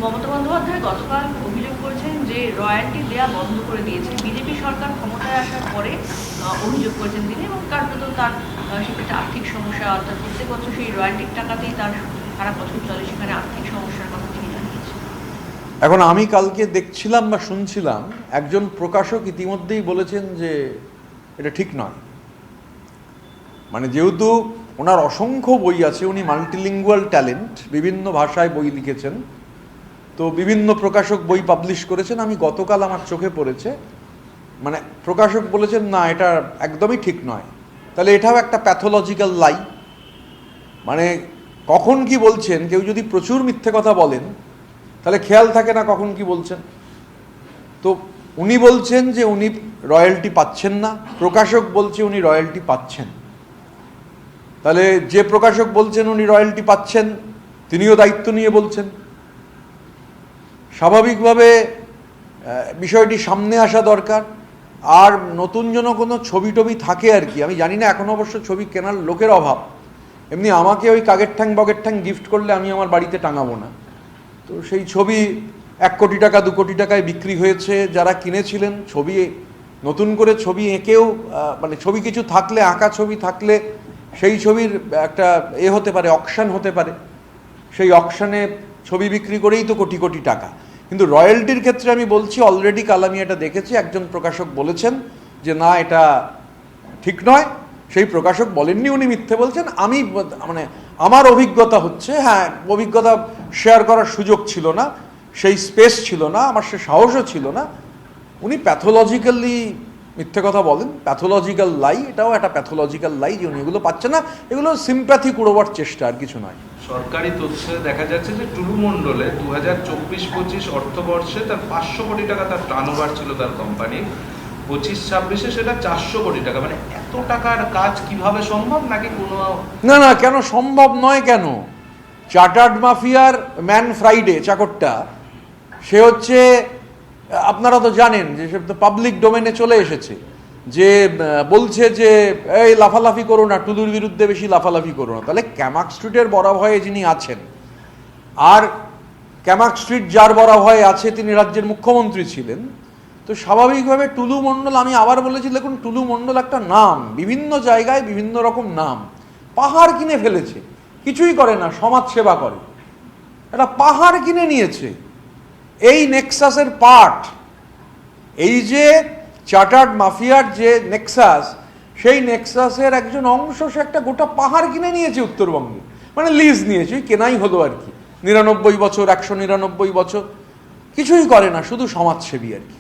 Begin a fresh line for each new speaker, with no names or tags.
মমতা বন্দ্যোপাধ্যায় গতকাল অভিযোগ করেছেন যে রয়্যালটি দেয়া বন্ধ করে দিয়েছে বিজেপি সরকার ক্ষমতায় আসার পরে। অভিযোগ করেছেন তিনি, এবং কার্যত তার সেক্ষেত্রে আর্থিক সমস্যা, অর্থাৎ প্রত্যেক বছর সেই রয়্যালটির টাকাতেই তার সারা বছর চলে, সেখানে আর্থিক সমস্যার কথা তিনি জানিয়েছেন।
এখন আমি কালকে দেখছিলাম বা শুনছিলাম একজন প্রকাশক ইতিমধ্যেই বলেছেন যে এটা ঠিক নয়। মানে যেহেতু ওনার অসংখ্য বই আছে, উনি মাল্টিলিঙ্গুয়াল ট্যালেন্ট, বিভিন্ন ভাষায় বই লিখেছেন, তো বিভিন্ন প্রকাশক বই পাবলিশ করেছেন। আমি গতকাল আমার চোখে পড়েছে, মানে প্রকাশক বলেছেন না এটা একদমই ঠিক নয়। তাহলে এটাও একটা প্যাথোলজিক্যাল লাই। মানে কখন কি বলছেন, কেউ যদি প্রচুর মিথ্যে কথা বলেন তাহলে খেয়াল থাকে না কখন কি বলছেন। তো উনি বলছেন যে উনি রয়্যালটি পাচ্ছেন না, প্রকাশক বলছে উনি রয়্যালটি পাচ্ছেন। তাহলে যে প্রকাশক বলছেন উনি রয়্যালটি পাচ্ছেন, তিনিও দায়িত্ব নিয়ে বলছেন। স্বাভাবিকভাবে বিষয়টি সামনে আসা দরকার। আর নতুন যেন কোনো ছবি টবি থাকে আর কি, আমি জানি না, এখন অবশ্য ছবি কেনার লোকের অভাব। এমনি আমাকে ওই কাগের ঠ্যাং বগের ঠ্যাং গিফট করলে আমি আমার বাড়িতে টাঙাবো না। তো সেই ছবি 1 কোটি টাকা 2 কোটি টাকায় বিক্রি হয়েছে। যারা কিনেছিলেন ছবি, নতুন করে ছবি এঁকেও, মানে ছবি কিছু থাকলে, আঁকা ছবি থাকলে সেই ছবির একটা হতে পারে, অকশন হতে পারে। সেই অকশনে ছবি বিক্রি করেই তো কোটি কোটি টাকা। কিন্তু রয়্যালটির ক্ষেত্রে আমি বলছি, অলরেডি কাল আমি এটা দেখেছি, একজন প্রকাশক বলেছেন যে না এটা ঠিক নয়। সেই প্রকাশক বলেননি উনি মিথ্যে বলছেন। আমি মানে আমার অভিজ্ঞতা হচ্ছে, হ্যাঁ, অভিজ্ঞতা শেয়ার করার সুযোগ ছিল না, সেই স্পেস ছিল না, আমার সে সাহসও ছিল না। উনি প্যাথোলজিক্যালি মিথ্যে কথা বলেন, প্যাথোলজিক্যাল লাই, এটাও একটা প্যাথোলজিক্যাল লাই যে উনি এগুলো পাচ্ছেন না। এগুলো সিম্প্যাথি কুড়োবার চেষ্টা, আর কিছু নয়।
সরকারি তথ্যে দেখা যাচ্ছে যে টুলু মণ্ডলে 2024-25 অর্থবর্ষে তার 500 কোটি টাকা তার টার্নওভার ছিল তার কোম্পানি, 25-26 সেটা 400 কোটি টাকা। মানে এত টাকার কাজ কিভাবে সম্ভব? নাকি কোনো
না না, কেন সম্ভব নয়? কেন? চার্টার্ড মাফিয়ার ম্যান ফ্রাইডে চাকরটা, সে হচ্ছে, আপনারা তো জানেন যে সে তো পাবলিক ডোমেনে চলে এসেছে, যে বলছে যে এই লাফালাফি করো না, টুলুর বিরুদ্ধে বেশি লাফালাফি করো না। তাহলে ক্যামাক স্ট্রিটের বরাভয়ে যিনি আছেন, আর ক্যামাক স্ট্রিট যার বরাভয়ে আছে তিনি রাজ্যের মুখ্যমন্ত্রী ছিলেন, তো স্বাভাবিকভাবে টুলু মণ্ডল, আমি আবার বলেছি দেখুন, টুলু মণ্ডল একটা নাম, বিভিন্ন জায়গায় বিভিন্ন রকম নাম। পাহাড় কিনে ফেলেছে, কিছুই করে না, সমাজ সেবা করে, একটা পাহাড় কিনে নিয়েছে। এই নেক্সাসের পার্ট, এই যে চার্টার্ড মাফিয়ার যে নেক্সাস, সেই নেক্সাসের একজন অংশ, সে একটা গোটা পাহাড় কিনে নিয়েছে উত্তরবঙ্গে, মানে লিজ নিয়েছে, কেনাই হলো আর কি। 99 বছর, 199 বছর কিছুই করে না, শুধু সমাজসেবী আর কি।